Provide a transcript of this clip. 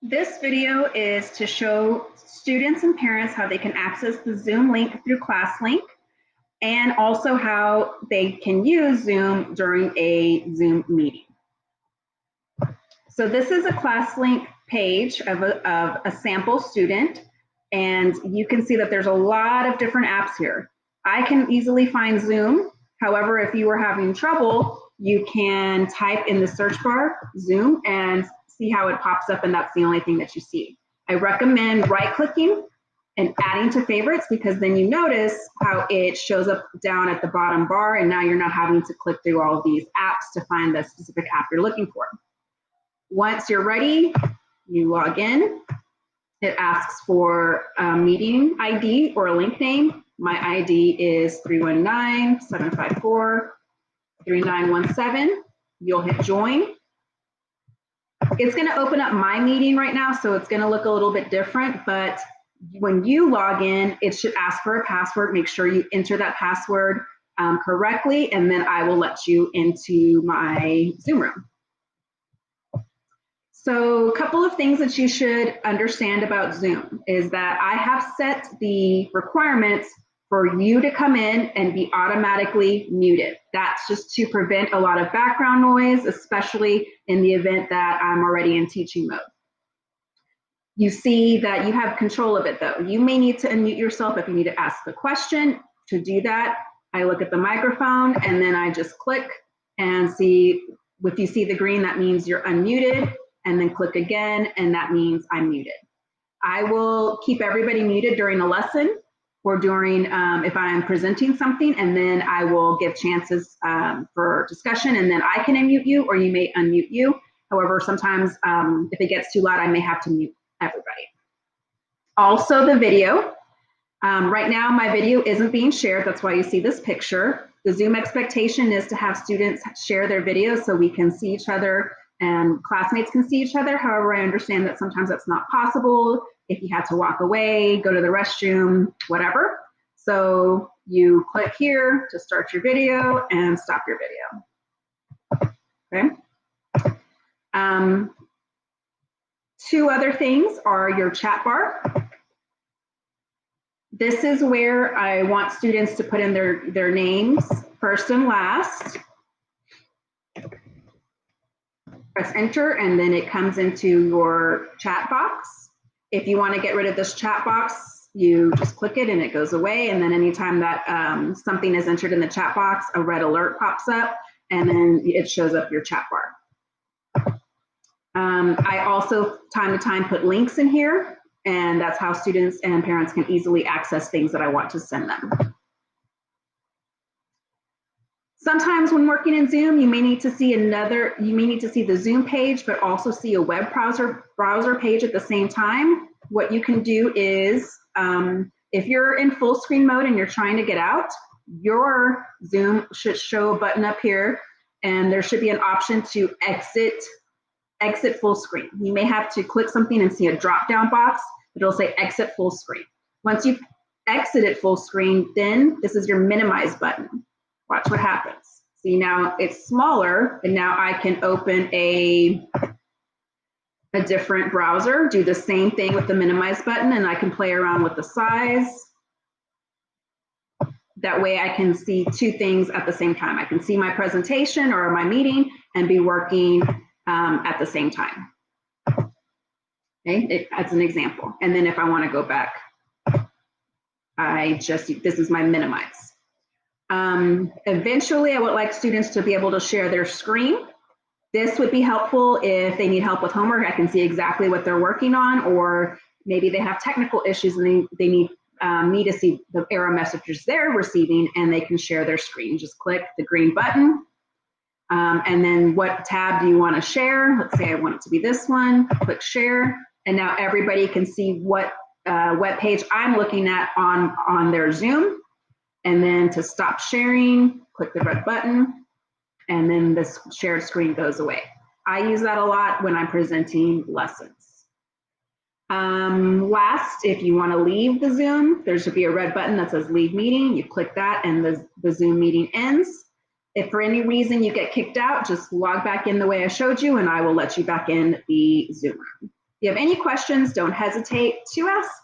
This video is to show students and parents how they can access the Zoom link through ClassLink and also how they can use Zoom during a Zoom meeting. So this is a ClassLink page of a sample student, and you can see that there's a lot of different apps here. I can easily find Zoom. However, if you are having trouble, you can type in the search bar Zoom and see how it pops up, and that's the only thing that you see. I recommend right-clicking and adding to favorites, because then you notice how it shows up down at the bottom bar, and now you're not having to click through all of these apps to find the specific app you're looking for. Once you're ready, you log in. It asks for a meeting ID or a link name. My ID is 319-754-3917. You'll hit join. It's going to open up my meeting right now, so it's going to look a little bit different, but when you log in, it should ask for a password. Make sure you enter that password correctly, and then I will let you into my Zoom room. So a couple of things that you should understand about Zoom is that I have set the requirements for you to come in and be automatically muted. That's just to prevent a lot of background noise, especially in the event that I'm already in teaching mode. You see that you have control of it though. You may need to unmute yourself if you need to ask the question. To do that, I look at the microphone and then I just click and see, if you see the green, that means you're unmuted, and then click again, and that means I'm muted. I will keep everybody muted during a lesson or during, if I'm presenting something, and then I will give chances for discussion, and then I can unmute you, or you may unmute you. However, sometimes if it gets too loud, I may have to mute everybody. Also the video. Right now my video isn't being shared, that's why you see this picture. The Zoom expectation is to have students share their videos so we can see each other and classmates can see each other. However, I understand that sometimes that's not possible. If you had to walk away, go to the restroom, whatever. So you click here to start your video and stop your video. Okay. Two other things are your chat bar. This is where I want students to put in their names, first and last. Press enter, and then it comes into your chat box. If you want to get rid of this chat box, you just click it and it goes away. And then anytime that something is entered in the chat box, a red alert pops up, and then it shows up your chat bar. I also, time to time, put links in here, and that's how students and parents can easily access things that I want to send them. Sometimes when working in Zoom, you may need to see the Zoom page, but also see a web browser page at the same time. What you can do is, if you're in full screen mode and you're trying to get out, your Zoom should show a button up here, and there should be an option to exit full screen. You may have to click something and see a drop-down box. It'll say exit full screen. Once you've exited full screen, then this is your minimize button. Watch what happens. See, now it's smaller, and now I can open a different browser, do the same thing with the minimize button, and I can play around with the size. That way I can see two things at the same time. I can see my presentation or my meeting and be working at the same time. Okay, that's an example. And then if I want to go back, this is my minimize. Eventually, I would like students to be able to share their screen. This would be helpful if they need help with homework. I can see exactly what they're working on, or maybe they have technical issues and they need me to see the error messages they're receiving, and they can share their screen. Just click the green button, and then what tab do you want to share? Let's say I want it to be this one. Click share, and now everybody can see what web page I'm looking at on their Zoom. And then to stop sharing, click the red button, and then this shared screen goes away. I use that a lot when I'm presenting lessons. Last, if you want to leave the Zoom, there should be a red button that says leave meeting. You click that and the Zoom meeting ends. If for any reason you get kicked out, just log back in the way I showed you, and I will let you back in the Zoom room. you have any questions, don't hesitate to ask.